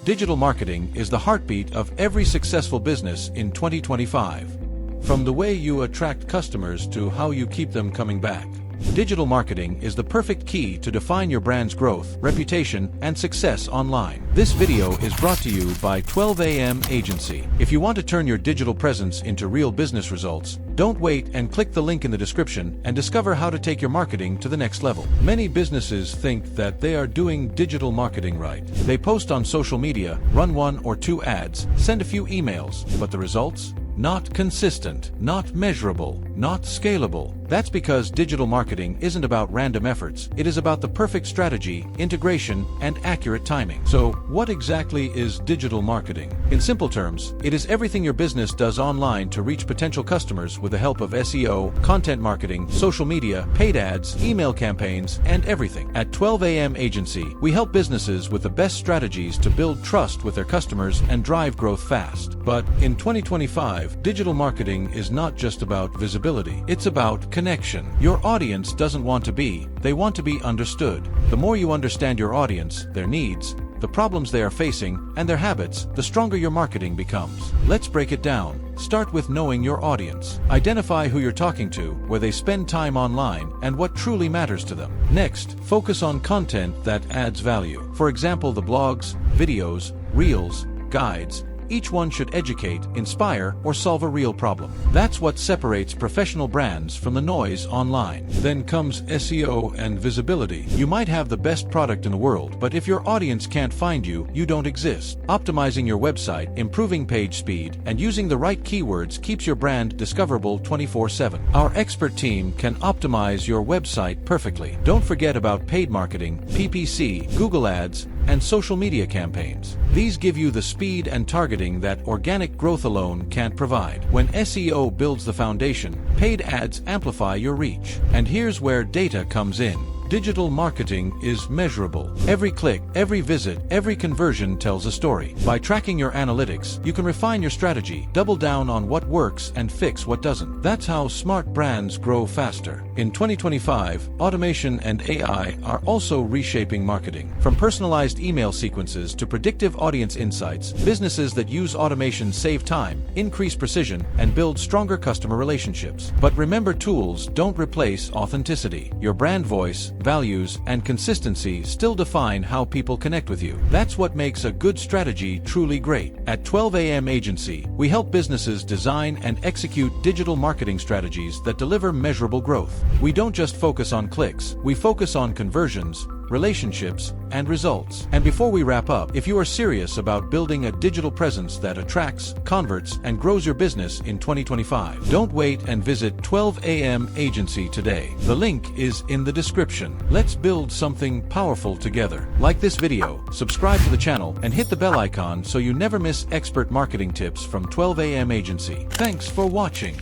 Digital marketing is the heartbeat of every successful business in 2025. From the way you attract customers to how you keep them coming back, digital marketing is the perfect key to define your brand's growth, reputation, and success online. This video is brought to you by 12am Agency. If you want to turn your digital presence into real business results, don't wait and click the link in the description and discover how to take your marketing to the next level. Many businesses think that they are doing digital marketing right. They post on social media, run 1 or 2 ads, send a few emails, but the results? Not consistent, not measurable, not scalable. That's because digital marketing isn't about random efforts. It is about the perfect strategy, integration, and accurate timing. So, what exactly is digital marketing? In simple terms, it is everything your business does online to reach potential customers with the help of SEO, content marketing, social media, paid ads, email campaigns, and everything. At 12am Agency, we help businesses with the best strategies to build trust with their customers and drive growth fast. But in 2025, digital marketing is not just about visibility. It's about connection. Your audience doesn't want to be, they want to be understood. The more you understand your audience, their needs, the problems they are facing, and their habits, the stronger your marketing becomes. Let's break it down. Start with knowing your audience. Identify who you're talking to, where they spend time online, and what truly matters to them. Next, focus on content that adds value. For example, the blogs, videos, reels, guides. Each one should educate, inspire, or solve a real problem. That's what separates professional brands from the noise online. Then comes SEO and visibility. You might have the best product in the world, but if your audience can't find you, you don't exist. Optimizing your website, improving page speed, and using the right keywords keeps your brand discoverable 24/7. Our expert team can optimize your website perfectly. Don't forget about paid marketing, PPC, Google Ads, and social media campaigns. These give you the speed and targeting that organic growth alone can't provide. When SEO builds the foundation, paid ads amplify your reach. And here's where data comes in. Digital marketing is measurable. Every click, every visit, every conversion tells a story. By tracking your analytics, you can refine your strategy, double down on what works, and fix what doesn't. That's how smart brands grow faster. In 2025, automation and AI are also reshaping marketing. From personalized email sequences to predictive audience insights, businesses that use automation save time, increase precision, and build stronger customer relationships. But remember, tools don't replace authenticity. Your brand voice, values, and consistency still define how people connect with you. That's what makes a good strategy truly great. At 12am Agency, we help businesses design and execute digital marketing strategies that deliver measurable growth. We don't just focus on clicks, we focus on conversions, relationships, and results. And before we wrap up, if you are serious about building a digital presence that attracts, converts, and grows your business in 2025, don't wait and visit 12am Agency today. The link is in the description. Let's build something powerful together. Like this video, subscribe to the channel, and hit the bell icon so you never miss expert marketing tips from 12am Agency. Thanks for watching.